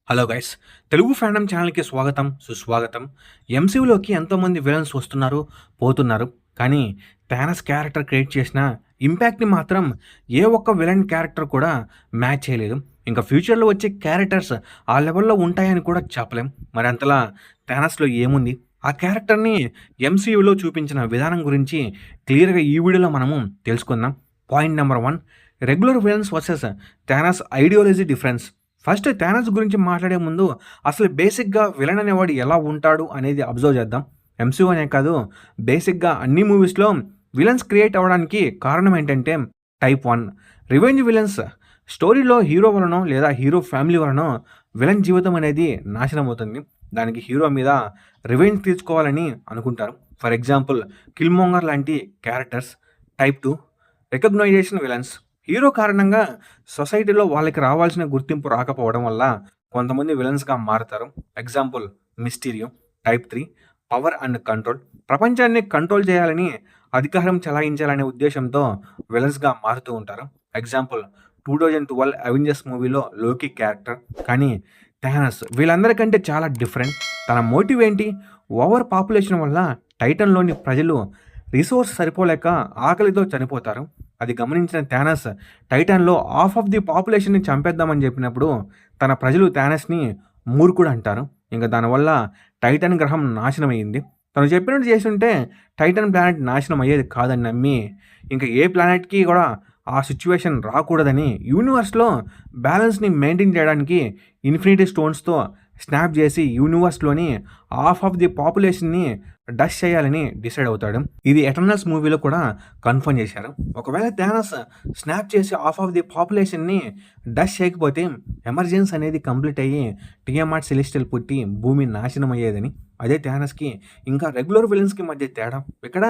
Hello guys! Telugu fandom ఛానల్‌కి స్వాగతం, సుస్వాగతం. ఎంసీయూలోకి ఎంతోమంది విలన్స్ వస్తున్నారు, పోతున్నారు. కానీ థానస్ క్యారెక్టర్ క్రియేట్ చేసిన ఇంపాక్ట్‌ని మాత్రం ఏ ఒక్క విలన్ క్యారెక్టర్ కూడా మ్యాచ్ చేయలేదు. ఇంకా ఫ్యూచర్‌లో వచ్చే క్యారెక్టర్స్ ఆ లెవెల్‌లో ఉంటాయని కూడా చెప్పలేం. మరి అంతలా థానస్‌లో ఏముంది? ఆ క్యారెక్టర్‌ని ఎంసీయూలో చూపించిన విధానం గురించి క్లియర్‌గా ఈ వీడియోలో మనము తెలుసుకుందాం. Point number 1 regular villains versus Thanos ideology difference. First Thanos గురించి మాట్లాడే ముందు అసలు బేసిక్‌గా విలన్ అనేవాడు ఎలా ఉంటాడు అనేది అబ్జర్వ్ చేద్దాం. ఎంసీయూ అనే కాదు, బేసిక్‌గా అన్ని మూవీస్‌లో విలన్స్ క్రియేట్ అవ్వడానికి కారణం ఏంటంటే టైప్ 1 రివెంజ్ విలన్స్. స్టోరీలో హీరో వలనో లేదా హీరో ఫ్యామిలీ వలనో విలన్ జీవితం అనేది నాశనం అవుతుంది. దానికి హీరో మీద రివెంజ్ తీర్చుకోవాలని అనుకుంటారు. ఫర్ ఎగ్జాంపుల్ 'కిల్‌మోంగర్' లాంటి characters. Type 2 recognition villains. Hero కారణంగా సొసైటీలో వాళ్ళకి రావాల్సిన గుర్తింపు రాకపోవడం వల్ల కొంతమంది విలన్స్‌గా మారతారు. Example 'Mysterio'. Type 3 power and control. ప్రపంచాన్ని కంట్రోల్ చేయాలని, అధికారం చెలాయించాలనే ఉద్దేశంతో విలన్స్‌గా మారుతూ ఉంటారు. ఎగ్జాంపుల్ 2012 అవెంజర్స్ మూవీలో 'లోకి' క్యారెక్టర్. కానీ థానస్ వీళ్ళందరికంటే చాలా డిఫరెంట్. తన మోటివ్ ఏంటి? ఓవర్ పాపులేషన్ వల్ల టైటన్‌లోని ప్రజలు రిసోర్స్ సరిపోలేక ఆకలితో చనిపోతారు. అది గమనించిన థానస్ టైటాన్‌లో హాఫ్ ఆఫ్ ది పాపులేషన్‌ని చంపేద్దామని చెప్పినప్పుడు తన ప్రజలు థానస్‌ని మూర్ఖుడు అంటారు. ఇంక దానివల్ల టైటాన్ గ్రహం నాశనమయ్యింది. తను చెప్పినట్టు చేసుంటే టైటాన్ ప్లానెట్ నాశనం అయ్యేది కాదని నమ్మి ఇంక ఏ ప్లానెట్‌కి కూడా ఆ సిట్యుయేషన్ రాకూడదని యూనివర్స్‌లో బ్యాలెన్స్‌ని మెయింటైన్ చేయడానికి ఇన్ఫినిటీ స్టోన్స్‌తో స్నాప్ చేసి యూనివర్స్‌లోని హాఫ్ ఆఫ్ ది పాపులేషన్‌ని డస్ట్ చేయాలని డిసైడ్ అవుతాడు. ఇది ఎటర్నల్స్ మూవీలో కూడా కన్ఫర్మ్ చేశారు. ఒకవేళ థానస్ స్నాప్ చేసి హాఫ్ ఆఫ్ ది పాపులేషన్‌ని డస్ట్ చేయకపోతే ఎమర్జెన్సీ అనేది కంప్లీట్ అయ్యి టియామాట్ సెలెస్టియల్ పుట్టి భూమి నాశనం అయ్యేదని. అదే థానస్‌కి ఇంకా రెగ్యులర్ విలన్స్‌కి మధ్య తేడా. ఇక్కడ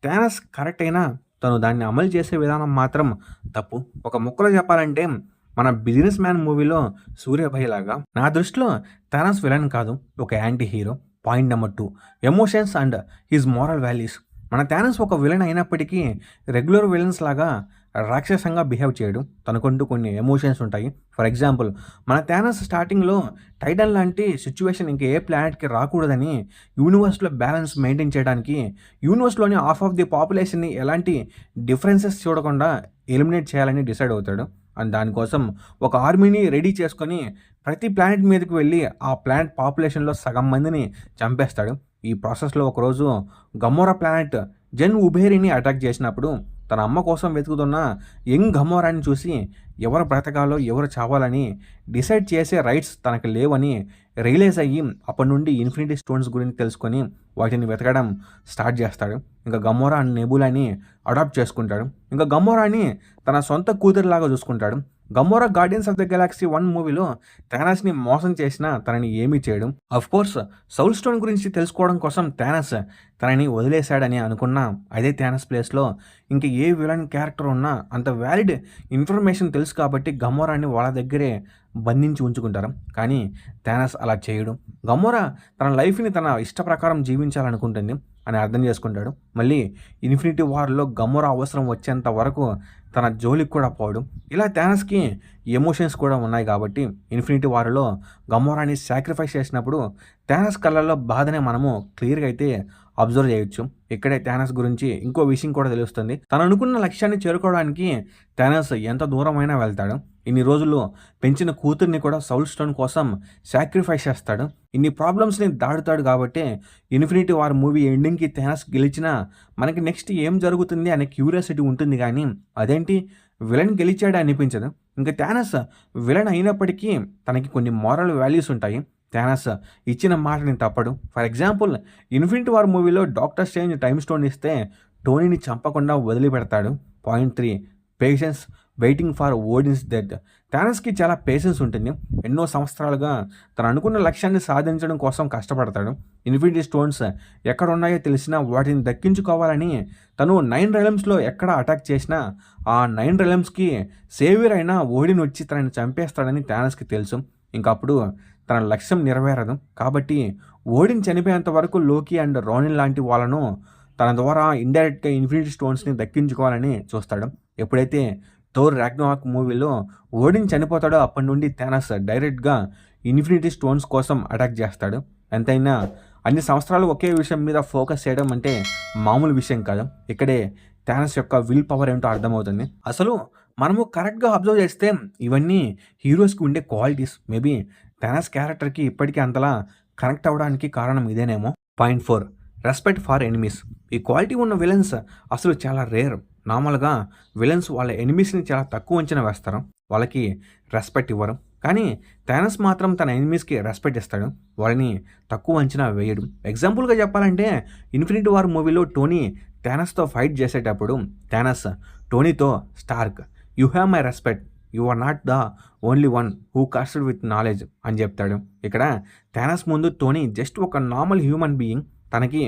థానస్ కరెక్ట్ అయినా తను దాన్ని అమలు చేసే విధానం మాత్రం తప్పు. ఒక ముక్కలో చెప్పాలంటే మన 'బిజినెస్ మ్యాన్' మూవీలో సూర్యాభాయ్ లాగా. నా దృష్టిలో థానస్ విలన్ కాదు, ఒక anti hero. Point number 2 emotions and his moral values. మన థానస్ ఒక విలన్ అయినప్పటికీ రెగ్యులర్ విలన్స్ లాగా రాక్షసంగా బిహేవ్ చేయడు. తనకంటూ కొన్ని ఎమోషన్స్ ఉంటాయి. ఫర్ ఎగ్జాంపుల్ మన థానస్ స్టార్టింగ్‌లో టైటన్ లాంటి సిట్యుయేషన్ ఇంక ఏ ప్లానెట్‌కి రాకూడదని యూనివర్స్‌లో బ్యాలెన్స్ మెయింటైన్ చేయడానికి యూనివర్స్‌లోని హాఫ్ ఆఫ్ ది పాపులేషన్‌ని ఎలాంటి డిఫరెన్సెస్ చూడకుండా ఎలిమినేట్ చేయాలని డిసైడ్ అవుతాడు. అండ్ దానికోసం ఒక ఆర్మీని రెడీ చేసుకొని ప్రతి ప్లానెట్ మీదకి వెళ్ళి ఆ ప్లానెట్ పాపులేషన్‌లో సగం మందిని చంపేస్తాడు. ఈ ప్రాసెస్‌లో ఒకరోజు గమోరా ప్లానెట్ జెన్ ఉబేరిని అటాక్ చేసినప్పుడు తన అమ్మ కోసం వెతుకుతున్న యంగ్ గమోరాని చూసి ఎవరు బ్రతకాలో, ఎవరు చావాలని డిసైడ్ చేసే రైట్స్ తనకు లేవని రియలైజ్ అయ్యి అప్పటి నుండి ఇన్ఫినిటీ స్టోన్స్ గురించి తెలుసుకొని వాటిని వెతకడం స్టార్ట్ చేస్తాడు. ఇంకా గమోరా అండ్ నెబులాని అడాప్ట్ చేసుకుంటాడు. ఇంకా గమోరాని తన సొంత కూతురులాగా చూసుకుంటాడు. గమోరా 'గార్డియన్స్ ఆఫ్ ద గెలాక్సీ 1' మూవీలో థానస్‌ని మోసం చేసినా తనని ఏమీ చేయడు. ఆఫ్‌కోర్స్ సౌల్ స్టోన్ గురించి తెలుసుకోవడం కోసం థానస్ తనని వదిలేశాడని అనుకున్నా అదే థానస్ ప్లేస్‌లో ఇంక ఏ విలన్ క్యారెక్టర్ ఉన్నా అంత వ్యాలిడ్ ఇన్ఫర్మేషన్ తెలుసు కాబట్టి గమోరాని వాళ్ళ దగ్గరే బంధించి ఉంచుకుంటారు. కానీ థానస్ అలా చేయడు. గమోరా తన లైఫ్‌ని తన ఇష్ట ప్రకారం జీవించాలనుకుంటుంది అని అర్థం చేసుకుంటాడు. మళ్ళీ ఇన్ఫినిటీ వార్‌లో గమోరా అవసరం వచ్చేంత వరకు తన జోలికి కూడా పోడు. ఇలా థానస్‌కి ఎమోషన్స్ కూడా ఉన్నాయి కాబట్టి ఇన్ఫినిటీ వార్‌లో గమోరాని సాక్రిఫైస్ చేసినప్పుడు థానస్ కళ్ళల్లో బాధనే మనము క్లియర్‌గా అయితే అబ్జర్వ్ చేయొచ్చు. ఇక్కడే థానస్ గురించి ఇంకో విషయం కూడా తెలుస్తుంది. తను అనుకున్న లక్ష్యాన్ని చేరుకోవడానికి థానస్ ఎంత దూరమైనా వెళ్తాడు. ఇన్ని రోజులు పెంచిన కూతుర్ని కూడా సౌల్ స్టోన్ కోసం సాక్రిఫైస్ చేస్తాడు. ఇన్ని ప్రాబ్లమ్స్‌ని దాటుతాడు కాబట్టే ఇన్ఫినిటీ వార్ మూవీ ఎండింగ్‌కి థానస్ గెలిచినా మనకి నెక్స్ట్ ఏం జరుగుతుంది అనే క్యూరియాసిటీ ఉంటుంది గానీ అదేంటి విలన్ గెలిచాడే అనిపించదు. ఇంక థానస్ విలన్ అయినప్పటికీ తనకి కొన్ని మోరల్ వాల్యూస్ ఉంటాయి. థానస్ ఇచ్చిన మాటని తప్పడు. ఫర్ ఎగ్జాంపుల్ 'ఇన్ఫినిటీ వార్' మూవీలో డాక్టర్ స్ట్రేంజ్ టైమ్ స్టోన్ ఇస్తే టోనీని చంపకుండా వదిలిపెడతాడు. Point 3 patience waiting for Odin's death. థానస్‌కి చాలా పేషెన్స్ ఉంటుంది. ఎన్నో సంవత్సరాలుగా తను అనుకున్న లక్ష్యాన్ని సాధించడం కోసం కష్టపడతాడు. ఇన్ఫినిటీ స్టోన్స్ ఎక్కడున్నాయో తెలిసినా వాటిని దక్కించుకోవాలని తను 9 రెలమ్స్‌లో ఎక్కడ అటాక్ చేసినా ఆ 9 రెలమ్స్‌కి సేవియర్ అయిన ఓడిన్ వచ్చి తనని చంపేస్తాడని థానస్‌కి తెలుసు. ఇంకప్పుడు తన లక్ష్యం నెరవేరదు. కాబట్టి ఓడిన్ చనిపోయేంత వరకు లోకి అండ్ రోనిన్ లాంటి వాళ్ళను తన ద్వారా ఇండైరెక్ట్‌గా ఇన్ఫినిటీ స్టోన్స్‌ని దక్కించుకోవాలని చూస్తాడు. ఎప్పుడైతే థోర్ రాగ్నరాక్ మూవీలో ఓడిన్ చనిపోతాడో అప్పటి నుండి థానస్ డైరెక్ట్‌గా ఇన్ఫినిటీ స్టోన్స్ కోసం అటాక్ చేస్తాడు. ఎంతైనా అన్ని సంవత్సరాలు ఒకే విషయం మీద ఫోకస్ చేయడం అంటే మామూలు విషయం కాదు. ఇక్కడే థానస్ యొక్క విల్ పవర్ ఏంటో అర్థమవుతుంది. అసలు మనము కరెక్ట్‌గా అబ్జర్వ్ చేస్తే ఇవన్నీ హీరోస్‌కి ఉండే క్వాలిటీస్. మేబీ థానస్ క్యారెక్టర్‌కి ఇప్పటికీ అంతలా కనెక్ట్ అవ్వడానికి కారణం ఇదేనేమో. Point 4, respect for enemies. ఈ క్వాలిటీ ఉన్న విలన్స్ అసలు చాలా రేర్. నార్మల్‌గా విలన్స్ వాళ్ళ ఎనిమీస్‌ని చాలా తక్కువ అంచనా వేస్తారు. వాళ్ళకి రెస్పెక్ట్ ఇవ్వరు. కానీ థానస్ మాత్రం తన ఎనిమీస్‌కి రెస్పెక్ట్ ఇస్తాడు. వాళ్ళని తక్కువ అంచనా వేయడు. ఎగ్జాంపుల్‌గా చెప్పాలంటే 'ఇన్ఫినిటీ వార్' మూవీలో టోనీ థానస్‌తో ఫైట్ చేసేటప్పుడు థానస్ టోనీతో Stark, "you have my respect. You are not the only one who cursed with knowledge" అని చెప్తాడు. ఇక్కడ థానస్ ముందు టోనీ జస్ట్ ఒక నార్మల్ హ్యూమన్ బీయింగ్. తనకి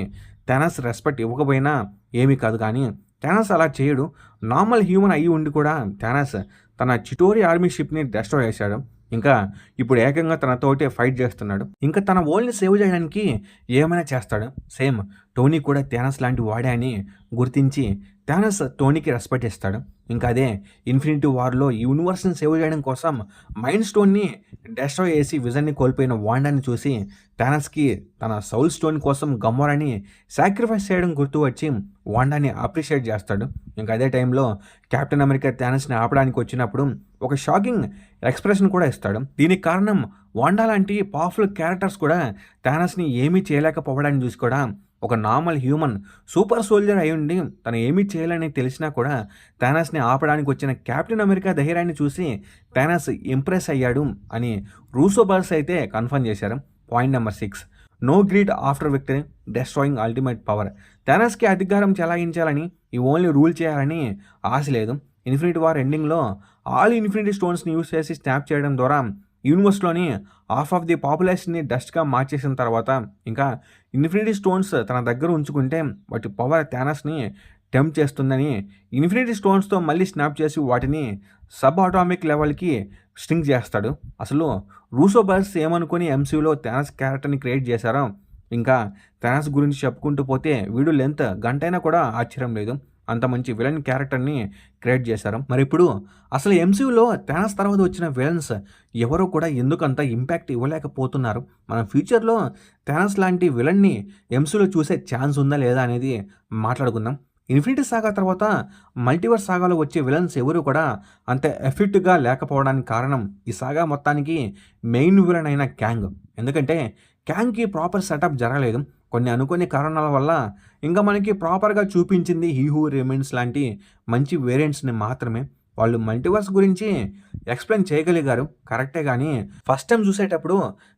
థానస్ రెస్పెక్ట్ ఇవ్వకపోయినా ఏమీ కాదు. కానీ థానస్ అలా చేయడు. నార్మల్ హ్యూమన్ అయ్యి ఉండి కూడా థానస్ తన చిటోరి ఆర్మీ షిప్‌ని డెస్ట్రాయ్ చేశాడు. ఇంకా ఇప్పుడు ఏకంగా తనతోటే ఫైట్ చేస్తున్నాడు. ఇంకా తన వరల్డ్‌ని సేవ్ చేయడానికి ఏమైనా చేస్తాడు. సేమ్ టోనీ కూడా థానస్ లాంటి వాడే అని గుర్తించి థానస్ టోనీకి రెస్పెక్ట్ ఇస్తాడు. ఇంకా అదే 'ఇన్ఫినిటీ వార్'లో ఈ యూనివర్స్‌ని సేవ్ చేయడం కోసం మైండ్ స్టోన్‌ని డెస్ట్రాయ్ చేసి విజన్‌ని కోల్పోయిన వాండాని చూసి థానస్‌కి తన సౌల్ స్టోన్ కోసం గమోరాని సాక్రిఫైస్ చేయడం గుర్తు వచ్చి వాండాని అప్రిషియేట్ చేస్తాడు. ఇంకా అదే టైంలో కెప్టెన్ అమెరికా థానస్‌ని ఆపడానికి వచ్చినప్పుడు ఒక షాకింగ్ ఎక్స్‌ప్రెషన్ కూడా ఇస్తాడు. దీనికి కారణం వాండా లాంటి పవర్‌ఫుల్ క్యారెక్టర్స్ కూడా థానస్‌ని ఏమీ చేయలేకపోవడాన్ని చూసి కూడా ఒక నార్మల్ హ్యూమన్ సూపర్ సోల్జర్ అయ్యుండి తను ఏమీ చేయలేని తెలిసినా కూడా థానస్‌ని ఆపడానికి వచ్చిన కెప్టెన్ అమెరికా ధైర్యాన్ని చూసి థానస్ ఇంప్రెస్ అయ్యాడు అని రూసో బ్రదర్స్ అయితే కన్ఫర్మ్ చేశారు. Point number 6, no greed after victory, destroying ultimate power. థానస్‌కి అధికారం చెలాయించాలని, ఈ ఓన్లీ రూల్ చేయాలని ఆశ లేదు. 'ఇన్ఫినిటీ వార్' ఎండింగ్‌లో ఆల్ ఇన్ఫినిటీ స్టోన్స్‌ని యూజ్ చేసి స్నాప్ చేయడం ద్వారా యూనివర్స్‌లోని హాఫ్ ఆఫ్ ది పాపులేషన్‌ని డస్ట్‌గా మార్చేసిన తర్వాత ఇంకా ఇన్ఫినిటీ స్టోన్స్ తన దగ్గర ఉంచుకుంటే వాటి పవర్ థానస్‌ని టెంప్ట్ చేస్తుందని ఇన్ఫినిటీ స్టోన్స్‌తో మళ్ళీ స్నాప్ చేసి వాటిని సబ్ అటామిక్ లెవెల్‌కి స్ట్రింగ్ చేస్తాడు. అసలు రూసో బ్రదర్స్ ఏమనుకుని ఎంసీయూలో థానస్ క్యారెక్టర్‌ని క్రియేట్ చేశారో, ఇంకా థానస్ గురించి చెప్పుకుంటూ పోతే వీడియో లెంత్ గంటైనా కూడా ఆశ్చర్యం లేదు. అంత మంచి విలన్ క్యారెక్టర్‌ని క్రియేట్ చేశారు. మరి ఇప్పుడు అసలు ఎంసీయూలో థానస్ తర్వాత వచ్చిన విలన్స్ ఎవరో కూడా ఎందుకంత ఇంపాక్ట్ ఇవ్వలేకపోతున్నారు? మనం ఫ్యూచర్‌లో థానస్ లాంటి విలన్‌ని ఎంసీయూలో చూసే ఛాన్స్ ఉందా లేదా అనేది మాట్లాడుకుందాం. 'ఇన్ఫినిటీ సాగా' తర్వాత మల్టీవర్స్ సాగాలో వచ్చే విలన్స్ ఎవరు కూడా అంత ఎఫెక్టివ్‌గా లేకపోవడానికి కారణం ఈ సాగా మొత్తానికి మెయిన్ విలన్ అయిన కాంగ్. ఎందుకంటే కాంగ్‌కి ప్రాపర్ సెటప్ జరగలేదు. కొన్ని అనుకోని కారణాల వల్ల ఇంకా మనకి ప్రాపర్‌గా చూపించింది 'హీ హూ రిమైన్స్' లాంటి మంచి వేరియంట్స్‌ని మాత్రమే. వాళ్ళు మల్టీవర్స్ గురించి ఎక్స్‌ప్లెయిన్ చేయగలిగారు కరెక్టే. కానీ ఫస్ట్ టైం చూసేటప్పుడు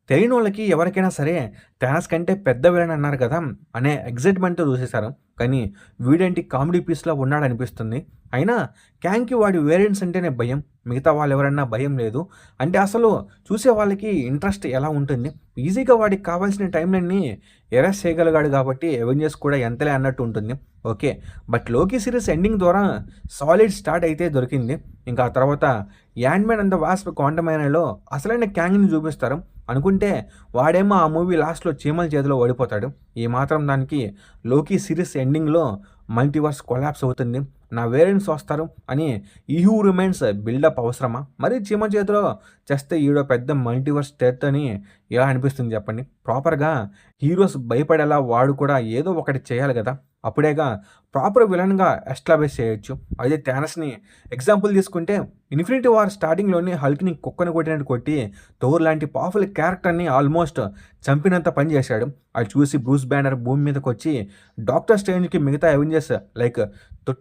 తెలియనోళ్ళకి ఎవరికైనా సరే థానస్ కంటే పెద్ద విలన్ అన్నారు కదా అనే ఎక్సైట్‌మెంట్‌తో చూసేశారు. కానీ వీడేంటి కామెడీ పీస్‌లా ఉన్నాడనిపిస్తుంది. అయినా కాంగ్‌కి వాడి వేరియంట్స్ అంటేనే భయం. మిగతా వాళ్ళెవరన్నా భయం లేదు. అంటే అసలు చూసే వాళ్ళకి ఇంట్రెస్ట్ ఎలా ఉంటుంది? ఈజీగా వాడికి కావాల్సిన టైమ్‌లన్నీ ఎరేస్ చేయగలిగాడు కాబట్టి అవెంజర్స్ కూడా ఎంతలే అన్నట్టు ఉంటుంది. ఓకే. బట్ 'లోకి' సిరీస్ ఎండింగ్ ద్వారా సాలిడ్ స్టార్ట్ అయితే దొరికింది. ఇంకా ఆ తర్వాత 'యాంట్-మ్యాన్ అండ్ ద వాస్ప్: క్వాంటమైనర్'లో అసలైన కాంగ్‌ని చూపిస్తారు. అనుకుంటే వాడేమో ఆ మూవీ లాస్ట్‌లో చీమల చేతిలో ఓడిపోతాడు. ఈ మాత్రం దానికి 'లోకి' సిరీస్ ఎండింగ్‌లో మల్టీవర్స్ కొలాప్స్ అవుతుంది, నా వేరియంట్స్ వస్తారు అని 'హీ హూ రిమైన్స్' బిల్డప్ అవసరమా? మరి చీమ చేతిలో చేస్తే ఈడో పెద్ద మల్టీవర్స్ డెత్ అని ఎలా అనిపిస్తుంది చెప్పండి? ప్రాపర్‌గా హీరోస్ భయపడేలా వాడు కూడా ఏదో ఒకటి చేయాలి కదా! అప్పుడేగా ప్రాపర్ విలన్‌గా ఎస్టాబ్లిష్ చేయొచ్చు. అదే థానస్‌ని ఎగ్జాంపుల్ తీసుకుంటే 'ఇన్ఫినిటీ వార్' స్టార్టింగ్‌లోనే హల్క్‌ని కుక్కని కొట్టినట్టు కొట్టి థోర్ లాంటి పవర్‌ఫుల్ క్యారెక్టర్‌ని ఆల్మోస్ట్ చంపినంత పని చేశాడు. అది చూసి బ్రూస్ బ్యానర్ భూమి మీదకొచ్చి డాక్టర్ స్ట్రేంజ్‌కి మిగతా అవెంజర్స్ లైక్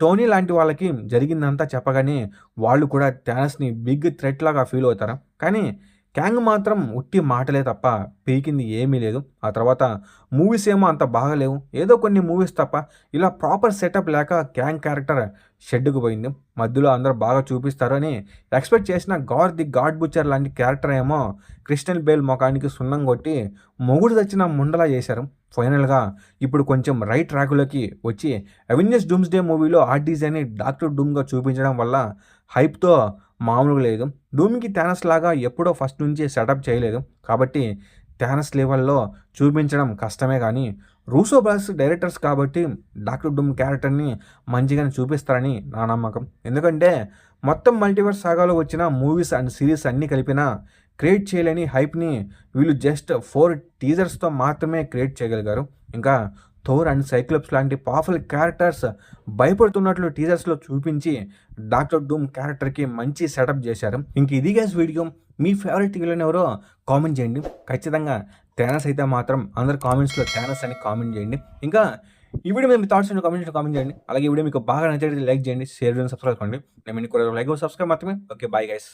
టోనీ లాంటి వాళ్ళకి జరిగిందంతా చెప్పగానే వాళ్ళు కూడా థానస్‌ని బిగ్ థ్రెట్ లాగా ఫీల్ అవుతారు. కానీ కాంగ్ మాత్రం ఉట్టి మాటలే తప్ప పీకింది ఏమీ లేదు. ఆ తర్వాత మూవీస్ ఏమో అంత బాగాలేవు. ఏదో కొన్ని మూవీస్ తప్ప ఇలా ప్రాపర్ సెటప్ లేక కాంగ్ క్యారెక్టర్ షెడ్డుకు పోయింది. మధ్యలో అందరూ బాగా చూపిస్తారు అని ఎక్స్పెక్ట్ చేసిన గార్ ది గాడ్ బుచ్చర్ లాంటి క్యారెక్టర్ ఏమో క్రిస్టియన్ బేల్ ముఖానికి సున్నం కొట్టి మొగుడు తెచ్చిన ముండలా చేశారు. ఫైనల్‌గా ఇప్పుడు కొంచెం రైట్ ట్రాక్‌లోకి వచ్చి అవెంజర్స్ డూమ్స్‌డే మూవీలో ఆర్టీజీని డాక్టర్ డూమ్‌గా చూపించడం వల్ల హైప్‌తో మామూలుగా లేదు. డూమ్‌కి థానస్ లాగా ఎప్పుడో ఫస్ట్ నుంచి సెటప్ చేయలేదు. కాబట్టి థానస్ లెవెల్‌లో చూపించడం కష్టమే కానీ రూసో బ్రదర్స్ డైరెక్టర్స్ కాబట్టి డాక్టర్ డూమ్ క్యారెక్టర్‌ని మంచిగానే చూపిస్తారని నా నమ్మకం. ఎందుకంటే మొత్తం మల్టీవర్స్ సాగాలో వచ్చిన మూవీస్ అండ్ సిరీస్ అన్నీ కలిపిన క్రియేట్ చేయలేని హైప్‌ని వీళ్ళు జస్ట్ 4 టీజర్స్‌తో మాత్రమే క్రియేట్ చేయగలిగారు. ఇంకా థోర్ అండ్ సైక్లోప్స్ లాంటి పవర్‌ఫుల్ క్యారెక్టర్స్ భయపడుతున్నట్లు టీజర్స్‌లో చూపించి డాక్టర్ డూమ్ క్యారెక్టర్‌కి మంచి సెటప్ చేశారు. ఇంక ఇది గైస్ వీడియో. మీ ఫేవరెట్ విలన్ ఎవరో కామెంట్ చేయండి. ఖచ్చితంగా థానోస్ అయితే మాత్రం అందరు కామెంట్స్‌లో థానోస్ అని కామెంట్ చేయండి. ఇంకా ఈ వీడియో మీద మీ థాట్స్ కామెంట్ చేయండి. అలాగే ఈ వీడియో మీకు బాగా నచ్చినట్లయితే లైక్ చేయండి, షేర్ చేయండి, సబ్స్క్రైబ్ చేసుకోండి. నేను మీకు లైక్ సబ్స్క్రైబ్ మాత్రమే. Okay, bye guys.